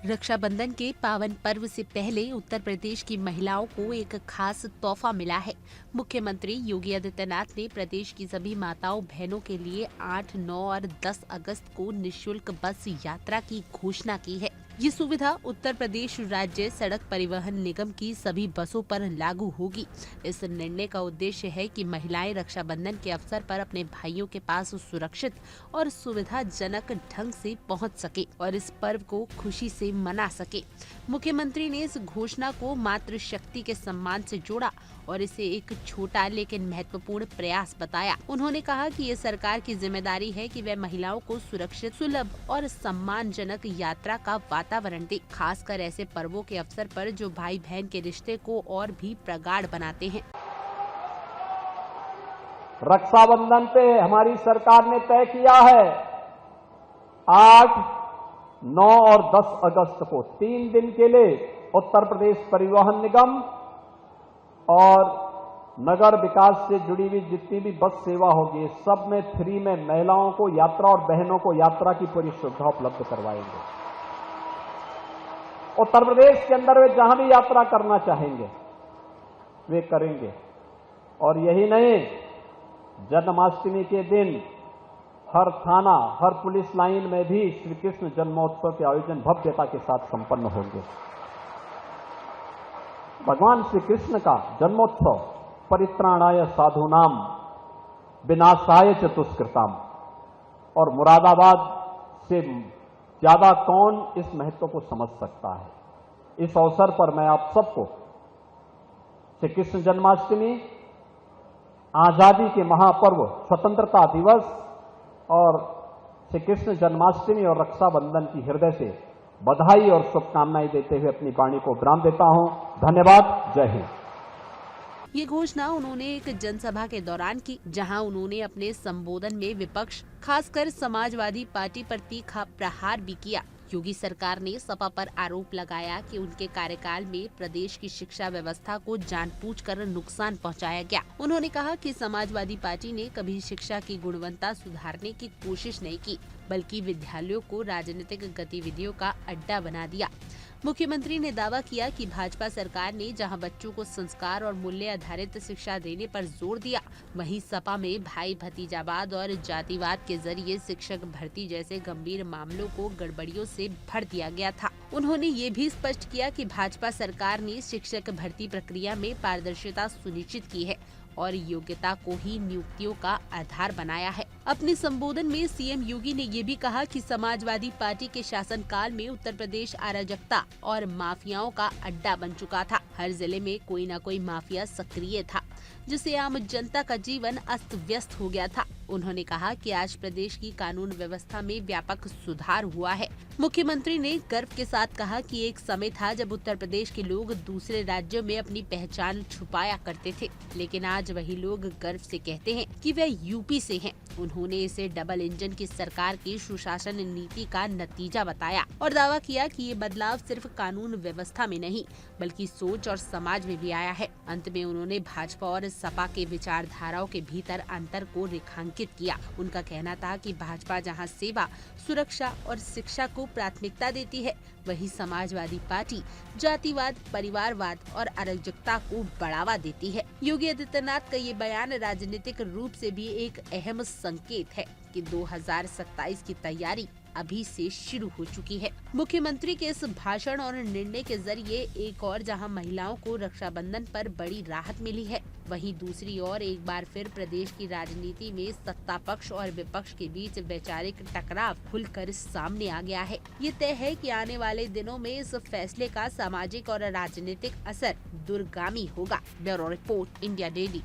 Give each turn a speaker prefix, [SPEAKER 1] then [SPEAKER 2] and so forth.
[SPEAKER 1] रक्षाबंधन के पावन पर्व से पहले उत्तर प्रदेश की महिलाओं को एक खास तोहफा मिला है। मुख्यमंत्री योगी आदित्यनाथ ने प्रदेश की सभी माताओं बहनों के लिए 8, 9 और 10 अगस्त को निःशुल्क बस यात्रा की घोषणा की है। ये सुविधा उत्तर प्रदेश राज्य सड़क परिवहन निगम की सभी बसों पर लागू होगी। इस निर्णय का उद्देश्य है कि महिलाएं रक्षाबंधन के अवसर पर अपने भाइयों के पास सुरक्षित और सुविधाजनक ढंग से पहुंच सके और इस पर्व को खुशी से मना सके। मुख्यमंत्री ने इस घोषणा को मातृशक्ति के सम्मान से जोड़ा और इसे एक छोटा लेकिन महत्वपूर्ण प्रयास बताया। उन्होंने कहा कि ये सरकार की जिम्मेदारी है कि वह महिलाओं को सुरक्षित, सुलभ और सम्मानजनक यात्रा का वातावरण दे, खासकर ऐसे पर्वों के अवसर पर जो भाई बहन के रिश्ते को और भी प्रगाढ़ बनाते हैं।
[SPEAKER 2] रक्षाबंधन पे हमारी सरकार ने तय किया है 8, 9 और 10 अगस्त को 3 दिन के लिए उत्तर प्रदेश परिवहन निगम और नगर विकास से जुड़ी हुई जितनी भी बस सेवा होगी, सब में फ्री में महिलाओं को यात्रा और बहनों को यात्रा की पूरी सुविधा उपलब्ध करवाएंगे। उत्तर प्रदेश के अंदर वे जहां भी यात्रा करना चाहेंगे वे करेंगे। और यही नहीं, जन्माष्टमी के दिन हर थाना, हर पुलिस लाइन में भी श्री कृष्ण जन्मोत्सव के आयोजन भव्यता के साथ संपन्न होंगे। भगवान श्री कृष्ण का जन्मोत्सव परित्राणाय साधूनाम विनाशाय च दुष्कृताम, और मुरादाबाद से ज्यादा कौन इस महत्व को समझ सकता है। इस अवसर पर मैं आप सबको श्री कृष्ण जन्माष्टमी, आजादी के महापर्व स्वतंत्रता दिवस और श्री कृष्ण जन्माष्टमी और रक्षाबंधन की हृदय से बधाई और शुभकामनाएं देते हुए अपनी वाणी को विराम देता हूं। धन्यवाद। जय हिंद।
[SPEAKER 1] ये घोषणा उन्होंने एक जनसभा के दौरान की, जहां उन्होंने अपने संबोधन में विपक्ष, खासकर समाजवादी पार्टी पर तीखा प्रहार भी किया। योगी सरकार ने सपा पर आरोप लगाया कि उनके कार्यकाल में प्रदेश की शिक्षा व्यवस्था को जानबूझकर नुकसान पहुंचाया गया। उन्होंने कहा कि समाजवादी पार्टी ने कभी शिक्षा की गुणवत्ता सुधारने की कोशिश नहीं की, बल्कि विद्यालयों को राजनीतिक गतिविधियों का अड्डा बना दिया। मुख्यमंत्री ने दावा किया कि भाजपा सरकार ने जहां बच्चों को संस्कार और मूल्य आधारित शिक्षा देने पर जोर दिया, वहीं सपा में भाई भतीजावाद और जातिवाद के जरिए शिक्षक भर्ती जैसे गंभीर मामलों को गड़बड़ियों से भर दिया गया था। उन्होंने ये भी स्पष्ट किया कि भाजपा सरकार ने शिक्षक भर्ती प्रक्रिया में पारदर्शिता सुनिश्चित की है और योग्यता को ही नियुक्तियों का आधार बनाया है। अपने संबोधन में सीएम योगी ने ये भी कहा कि समाजवादी पार्टी के शासनकाल में उत्तर प्रदेश अराजकता और माफियाओं का अड्डा बन चुका था। हर जिले में कोई न कोई माफिया सक्रिय था, जिससे आम जनता का जीवन अस्त व्यस्त हो गया था। उन्होंने कहा कि आज प्रदेश की कानून व्यवस्था में व्यापक सुधार हुआ है। मुख्यमंत्री ने गर्व के साथ कहा कि एक समय था जब उत्तर प्रदेश के लोग दूसरे राज्यों में अपनी पहचान छुपाया करते थे, लेकिन आज वही लोग गर्व से कहते हैं कि वे यूपी से हैं। उन्होंने इसे डबल इंजन की सरकार की सुशासन नीति का नतीजा बताया और दावा किया कि ये बदलाव सिर्फ कानून व्यवस्था में नहीं, बल्कि सोच और समाज में भी आया है। अंत में उन्होंने भाजपा और सपा के विचारधाराओं के भीतर अंतर को रेखांकित किया। उनका कहना था कि भाजपा जहां सेवा, सुरक्षा और शिक्षा को प्राथमिकता देती है, वही समाजवादी पार्टी जातिवाद, परिवारवाद और अराजकता को बढ़ावा देती है। योगी आदित्यनाथ का ये बयान राजनीतिक रूप से भी एक अहम संकेत है कि 2027 की तैयारी अभी से शुरू हो चुकी है। मुख्यमंत्री के इस भाषण और निर्णय के जरिए एक और जहां महिलाओं को रक्षाबंधन पर बड़ी राहत मिली है, वहीं दूसरी ओर एक बार फिर प्रदेश की राजनीति में सत्ता पक्ष और विपक्ष के बीच वैचारिक टकराव खुलकर सामने आ गया है। ये तय है कि आने वाले दिनों में इस फैसले का सामाजिक और राजनीतिक असर दूरगामी होगा। Bureau report, India daily.